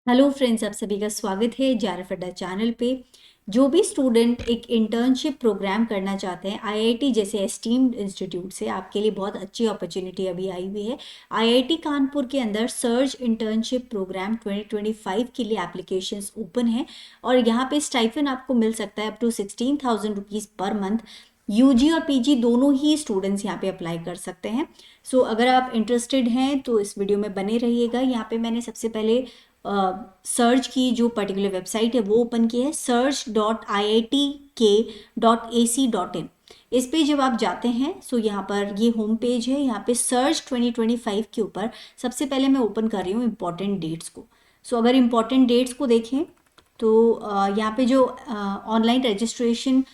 Hello friends, आप सभी का स्वागत है JRF अड्डा चैनल पे। जो भी स्टूडेंट एक इंटर्नशिप प्रोग्राम करना चाहते हैं आईआईटी जैसे एस्टीम्ड इंस्टीट्यूट से, आपके लिए बहुत अच्छी अपॉर्चुनिटी अभी आई हुई है। आईआईटी कानपुर के अंदर सर्ज इंटर्नशिप प्रोग्राम 2025 के लिए एप्लीकेशंस ओपन है और यहाँ पे स्टाइफन आपको मिल सकता है up to 16,000 rupees per month. UG और पीजी दोनों ही स्टूडेंट्स यहाँ पे अप्लाई कर सकते हैं। सो अगर आप इंटरेस्टेड हैं तो इस वीडियो में बने रहिएगा। यहाँ पे मैंने सबसे पहले सर्च की जो पर्टिकुलर वेबसाइट है वो ओपन की है, search.iitk.ac.in। इस पे जब आप जाते हैं सो यहाँ पर ये होम पेज है। यहाँ पे सर्च 2025 के ऊपर सबसे पहले मैं ओपन कर रही हूँ इम्पॉर्टेंट डेट्स को। सो अगर इम्पॉर्टेंट डेट्स को देखें तो यहाँ पे जो ऑनलाइन रजिस्ट्रेशन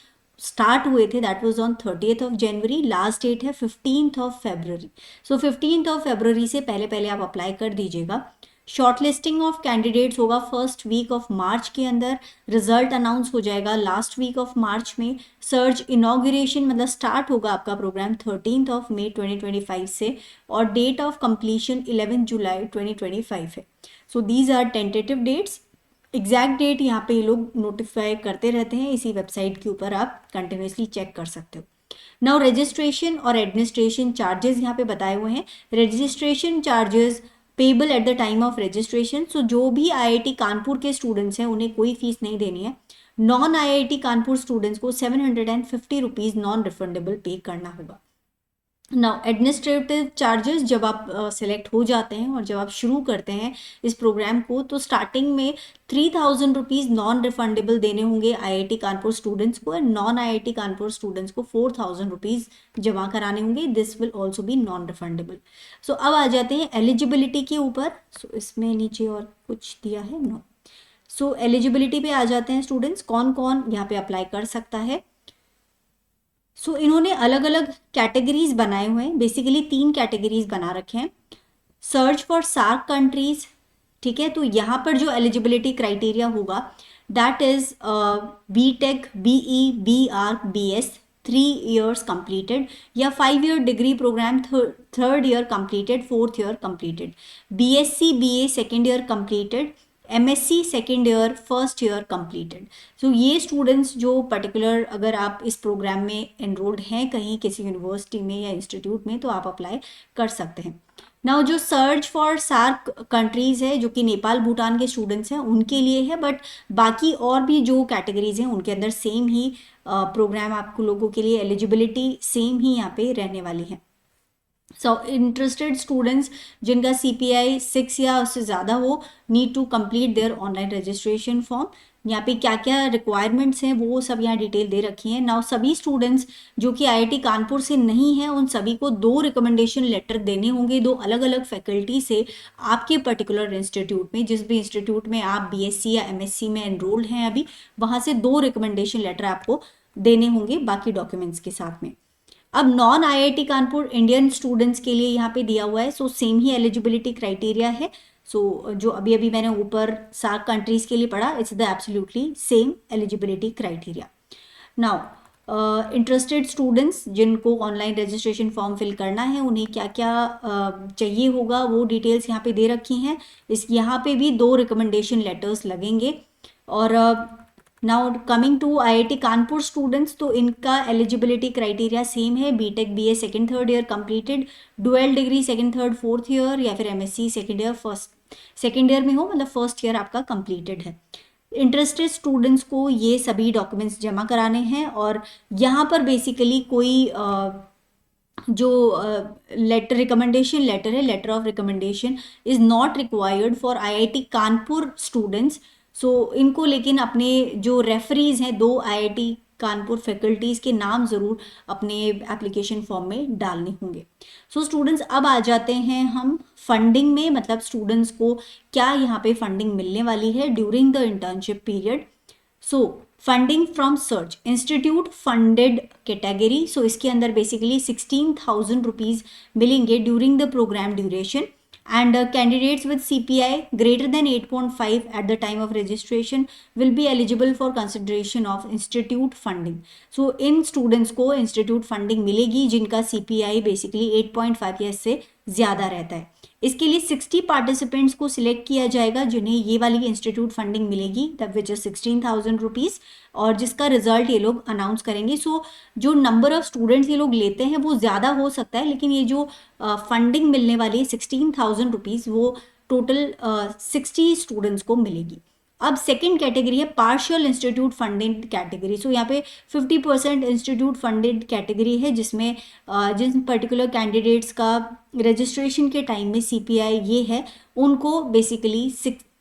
स्टार्ट हुए थे that was on 30th of January, last date है 15th of February. So 15th of February से पहले पहले आप अप्लाई कर दीजिएगा। शॉर्ट लिस्टिंग ऑफ कैंडिडेट्स होगा फर्स्ट वीक ऑफ मार्च के अंदर। रिजल्ट अनाउंस हो जाएगा लास्ट वीक ऑफ मार्च में। सर्च इनॉग्रेशन मतलब स्टार्ट होगा आपका प्रोग्राम 13th ऑफ मई 2025 से और डेट ऑफ कंप्लीशन 11 जुलाई 2025 है। So these are tentative dates. Exact date यहाँ पे ये लोग नोटिफाई करते रहते हैं, इसी वेबसाइट के ऊपर आप कंटिन्यूसली चेक कर सकते हो। नाउ रजिस्ट्रेशन और एडमिनिस्ट्रेशन चार्जेस यहाँ पे बताए हुए हैं। Registration charges payable at the time of registration. So जो भी आईआईटी कानपुर के स्टूडेंट्स हैं उन्हें कोई फीस नहीं देनी है। नॉन आईआईटी कानपुर स्टूडेंट्स को 750 रुपीज़ नॉन रिफंडेबल पे करना होगा। नाउ एडमिनिस्ट्रेटिव चार्जेस जब आप सिलेक्ट हो जाते हैं और जब आप शुरू करते हैं इस प्रोग्राम को तो स्टार्टिंग में 3,000 रुपीज़ नॉन रिफंडेबल देने होंगे आईआईटी कानपुर स्टूडेंट्स को और नॉन आईआईटी कानपुर स्टूडेंट्स को 4,000 रुपीज़ जमा कराने होंगे। This will also be non refundable. So अब आ जाते हैं एलिजिबिलिटी के ऊपर। सो इसमें नीचे और कुछ दिया है नो। सो एलिजिबिलिटी पे आ जाते हैं स्टूडेंट्स, कौन कौन यहाँ पे अप्लाई कर सकता है। सो इन्होंने अलग अलग कैटेगरीज बनाए हुए हैं, बेसिकली 3 कैटेगरीज बना रखे हैं। सर्च फॉर सार्क कंट्रीज, ठीक है। तो यहाँ पर जो एलिजिबिलिटी क्राइटेरिया होगा that is BTech, BE, BR, BS 3 years completed या 5 year degree programme 3rd year completed, 4th year completed, BSc BA 2nd year completed, MSc 2nd year, 1st year completed। So ये students जो particular अगर आप इस programme में enrolled हैं कहीं किसी यूनिवर्सिटी में या इंस्टीट्यूट में तो आप अप्लाई कर सकते हैं। नाउ जो सर्च फॉर सार्क कंट्रीज़ है जो कि नेपाल भूटान के स्टूडेंट्स हैं उनके लिए है, बट बाकी और भी जो कैटेगरीज हैं उनके अंदर सेम ही प्रोग्राम आपको लोगों के लिए एलिजिबिलिटी सेम ही यहाँ पे रहने वाली है। सो इंटरेस्टेड स्टूडेंट्स जिनका CPI 6 या उससे ज़्यादा हो need to complete their online registration form. यहाँ पे क्या क्या रिक्वायरमेंट्स हैं वो सब यहाँ डिटेल दे रखी हैं। नाउ सभी स्टूडेंट्स जो कि आईआईटी कानपुर से नहीं हैं उन सभी को 2 रिकमेंडेशन लेटर देने होंगे 2 अलग अलग फैकल्टी से आपके पर्टिकुलर इंस्टीट्यूट में। जिस भी इंस्टीट्यूट में आप बीएससी या एमएससी में एनरोल्ड हैं अभी, वहाँ से 2 रिकमेंडेशन लेटर आपको देने होंगे बाकी डॉक्यूमेंट्स के साथ में। अब non IIT Kanpur Indian students के लिए यहाँ पे दिया हुआ है। सो सेम ही एलिजिबिलिटी क्राइटेरिया है। सो जो अभी अभी मैंने ऊपर सार्क कंट्रीज के लिए पढ़ा, it's the absolutely same eligibility criteria. Now interested students जिनको ऑनलाइन रजिस्ट्रेशन फॉर्म फिल करना है उन्हें क्या क्या चाहिए होगा वो डिटेल्स यहाँ पे दे रखी हैं। इस यहाँ पे भी 2 रिकमेंडेशन लेटर्स लगेंगे। और now coming to IIT Kanpur students तो इनका एलिजिबिलिटी क्राइटेरिया सेम है, BTech BA 2nd 3rd year completed, dual degree 2nd 3rd 4th year या फिर MSc 2nd year 2nd year में हो मतलब 1st ईयर आपका कंप्लीटेड है। इंटरेस्टेड स्टूडेंट्स को ये सभी डॉक्यूमेंट्स जमा कराने हैं और यहाँ पर बेसिकली कोई जो लेटर रिकमेंडेशन लेटर है, letter of recommendation is not required for IIT Kanpur students. So इनको लेकिन अपने जो रेफरीज हैं 2 आईआईटी कानपुर फैकल्टीज़ के नाम ज़रूर अपने एप्लीकेशन फॉर्म में डालने होंगे। सो स्टूडेंट्स अब आ जाते हैं हम फंडिंग में, मतलब स्टूडेंट्स को क्या यहाँ पे फंडिंग मिलने वाली है during the internship period. So funding from search institute funded category. So इसके अंदर बेसिकली 16,000 रुपीज़ मिलेंगे during the programme duration and candidates with CPI greater than 8.5 at the time of registration will be eligible for consideration of institute funding। so in students को institute funding मिलेगी जिनका CPI basically 8.5 या इससे ज़्यादा रहता है। इसके लिए 60 पार्टिसिपेंट्स को सिलेक्ट किया जाएगा जिन्हें ये वाली इंस्टीट्यूट फंडिंग मिलेगी, द विच इज 16,000 रुपीज़, और जिसका रिजल्ट ये लोग अनाउंस करेंगे। सो जो नंबर ऑफ स्टूडेंट्स ये लोग लेते हैं वो ज़्यादा हो सकता है, लेकिन ये जो फंडिंग मिलने वाली है 16,000 रुपीज़ वो टोटल 60 स्टूडेंट्स को मिलेगी। अब सेकेंड कैटेगरी है पार्शियल इंस्टीट्यूट फंडेड कैटेगरी। सो यहाँ पे 50% इंस्टीट्यूट फंडेड कैटेगरी है, जिसमें जिन पर्टिकुलर कैंडिडेट्स का रजिस्ट्रेशन के टाइम में CPI ये है, उनको बेसिकली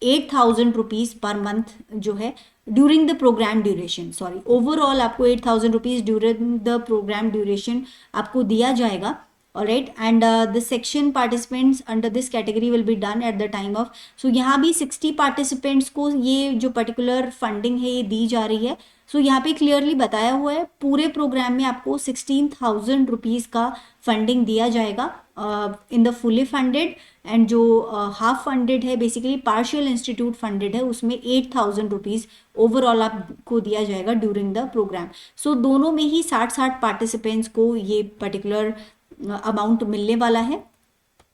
8,000 रुपीज़ पर मंथ जो है during the programme duration, sorry overall आपको 8,000 rupees during the programme duration आपको दिया जाएगा। alright, and the section participants under this category will be done at the time of, so यहाँ भी 60 participants को ये जो particular funding है ये दी जा रही है। so यहाँ पे clearly बताया हुआ है पूरे प्रोग्राम में आपको 16,000 रुपीज़ का फंडिंग दिया जाएगा in the fully funded, and जो हाफ फंडेड है बेसिकली पार्शियल इंस्टीट्यूट फंडेड है उसमें 8,000 रुपीज़ ओवरऑल आपको दिया जाएगा ड्यूरिंग द प्रोग्राम। सो दोनों में ही 60 पार्टिसिपेंट्स को ये पर्टिकुलर अमाउंट मिलने वाला है।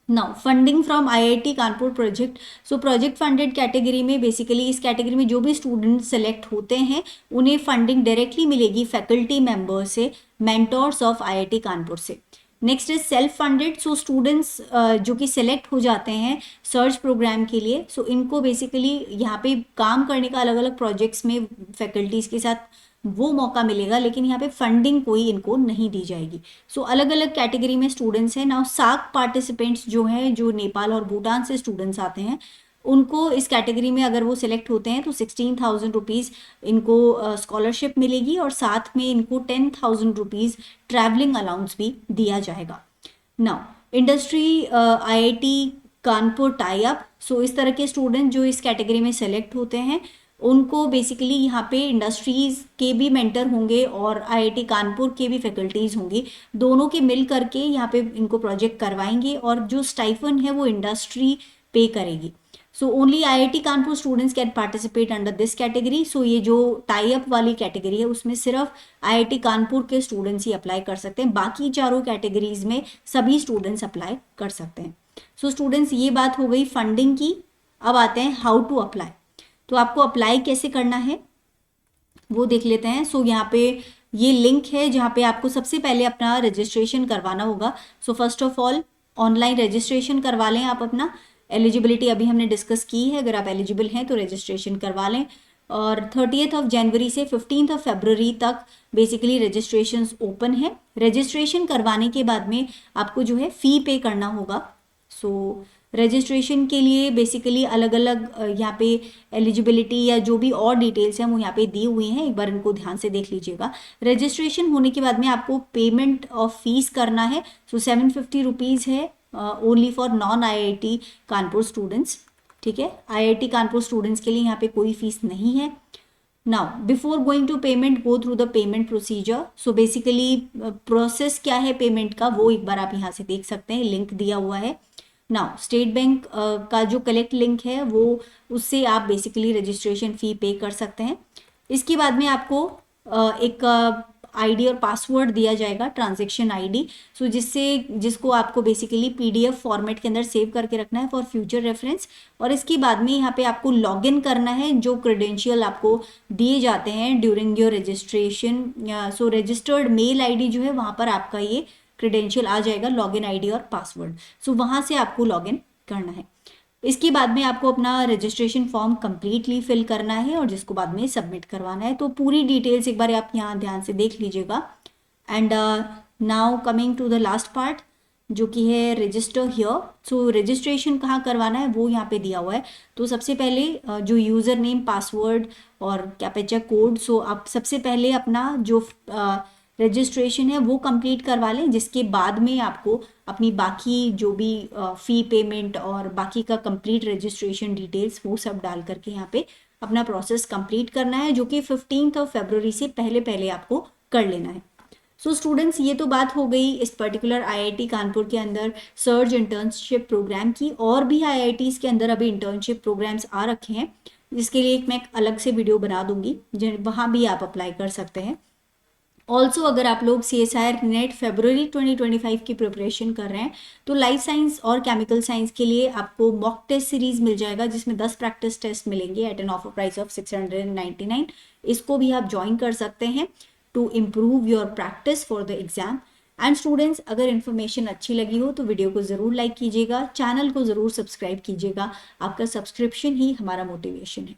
Now funding from IIT Kanpur project. So project funded category में बेसिकली इस कैटेगरी में जो भी स्टूडेंट सेलेक्ट होते हैं उन्हें फंडिंग डायरेक्टली मिलेगी फैकल्टी मेंबर से, मेंटोर्स ऑफ IIT कानपुर से। Next is self funded. So students जो कि सेलेक्ट हो जाते हैं सर्च प्रोग्राम के लिए, सो इनको बेसिकली यहाँ पे काम करने का अलग अलग प्रोजेक्ट्स में फैकल्टीज़ के साथ वो मौका मिलेगा, लेकिन यहाँ पे फंडिंग कोई इनको नहीं दी जाएगी। सो अलग अलग कैटेगरी में स्टूडेंट्स हैं। नाउ साक पार्टिसिपेंट्स जो हैं, जो नेपाल और भूटान से स्टूडेंट्स आते हैं, उनको इस कैटेगरी में अगर वो सिलेक्ट होते हैं तो 16,000 रुपीज़ इनको स्कॉलरशिप मिलेगी, और साथ में इनको 10,000 रुपीज़ ट्रैवलिंग अलाउंस भी दिया जाएगा। Now industry IIT Kanpur tie up. So इस तरह के स्टूडेंट जो इस कैटेगरी में सेलेक्ट होते हैं उनको बेसिकली यहाँ पे इंडस्ट्रीज़ के भी मेंटर होंगे और IIT कानपुर के भी फैकल्टीज़ होंगी, दोनों के मिल करके यहाँ पे इनको प्रोजेक्ट करवाएंगे, और जो स्टाइफन है वो इंडस्ट्री पे करेगी। So only IIT Kanpur students can participate under this category. So ये जो टाई अप वाली कैटेगरी है उसमें सिर्फ IIT कानपुर के स्टूडेंट्स ही अप्लाई कर सकते हैं, बाकी चारों कैटेगरीज में सभी स्टूडेंट्स अप्लाई कर सकते हैं। सो स्टूडेंट्स ये बात हो गई फंडिंग की। अब आते हैं हाउ टू अप्लाई। तो आपको अप्लाई कैसे करना है वो देख लेते हैं। सो यहाँ पे ये लिंक है जहाँ पे आपको सबसे पहले अपना रजिस्ट्रेशन करवाना होगा। So first of all online registration करवा लें आप अपना। एलिजिबिलिटी अभी हमने डिस्कस की है, अगर आप एलिजिबल हैं तो रजिस्ट्रेशन करवा लें। और 30 जनवरी से 15 फरवरी तक बेसिकली रजिस्ट्रेशन ओपन है। रजिस्ट्रेशन करवाने के बाद में आपको जो है फ़ी पे करना होगा। सो रजिस्ट्रेशन के लिए बेसिकली अलग अलग यहाँ पे एलिजिबिलिटी या जो भी और डिटेल्स हैं वो यहाँ पे दी हुई हैं, एक बार इनको ध्यान से देख लीजिएगा। रजिस्ट्रेशन होने के बाद में आपको पेमेंट ऑफ फीस करना है। सो 750 रुपीज़ है only for non IIT Kanpur students, ठीक है। IIT कानपुर स्टूडेंट्स के लिए यहाँ पे कोई फीस नहीं है। Now before going to payment go through the payment procedure. So basically process क्या है पेमेंट का वो एक बार आप यहाँ से देख सकते हैं, लिंक दिया हुआ है। नाउ स्टेट बैंक का जो कलेक्ट लिंक है वो उससे आप बेसिकली रजिस्ट्रेशन फ़ी पे कर सकते हैं। इसके बाद में आपको एक ID और पासवर्ड दिया जाएगा, ट्रांजैक्शन ID। सो जिसको आपको बेसिकली PDF फॉर्मेट के अंदर सेव करके रखना है फॉर फ्यूचर रेफरेंस। और इसके बाद में यहाँ पे आपको लॉगिन करना है, जो क्रेडेंशियल आपको दिए जाते हैं during your registration. So registered mail ID जो है वहाँ पर आपका ये क्रेडेंशियल आ जाएगा, लॉगिन ID और पासवर्ड। सो वहाँ से आपको लॉगिन करना है। इसके बाद में आपको अपना रजिस्ट्रेशन फॉर्म कम्प्लीटली फिल करना है और जिसको बाद में सबमिट करवाना है। तो पूरी डिटेल्स एक बार आप यहाँ ध्यान से देख लीजिएगा। And now coming to the last part जो कि है रजिस्टर हियर। सो रजिस्ट्रेशन कहाँ करवाना है वो यहाँ पे दिया हुआ है। तो सबसे पहले जो यूज़र नेम, पासवर्ड और कैप्चा कोड, सो आप सबसे पहले अपना जो रजिस्ट्रेशन है वो कंप्लीट करवा लें, जिसके बाद में आपको अपनी बाकी जो भी फ़ी पेमेंट और बाकी का कंप्लीट रजिस्ट्रेशन डिटेल्स वो सब डाल करके यहाँ पे अपना प्रोसेस कंप्लीट करना है, जो कि 15 फरवरी से पहले आपको कर लेना है। सो स्टूडेंट्स ये तो बात हो गई इस पर्टिकुलर IIT कानपुर के अंदर सर्ज इंटर्नशिप प्रोग्राम की। और भी IITs के अंदर अभी इंटर्नशिप प्रोग्राम्स आ रखे हैं, जिसके लिए मैं एक अलग से वीडियो बना दूंगी, वहाँ भी आप अप्लाई कर सकते हैं। ऑल्सो अगर आप लोग CSIR नेट फरवरी 2025 की प्रिपरेशन कर रहे हैं तो लाइफ साइंस और केमिकल साइंस के लिए आपको मॉक टेस्ट सीरीज मिल जाएगा, जिसमें 10 प्रैक्टिस टेस्ट मिलेंगे at an offer price of 699। इसको भी आप ज्वाइन कर सकते हैं to improve your practice for the exam. And students, अगर इन्फॉर्मेशन अच्छी लगी हो तो वीडियो को ज़रूर लाइक कीजिएगा, चैनल को ज़रूर सब्सक्राइब कीजिएगा। आपका सब्सक्रिप्शन ही हमारा मोटिवेशन है।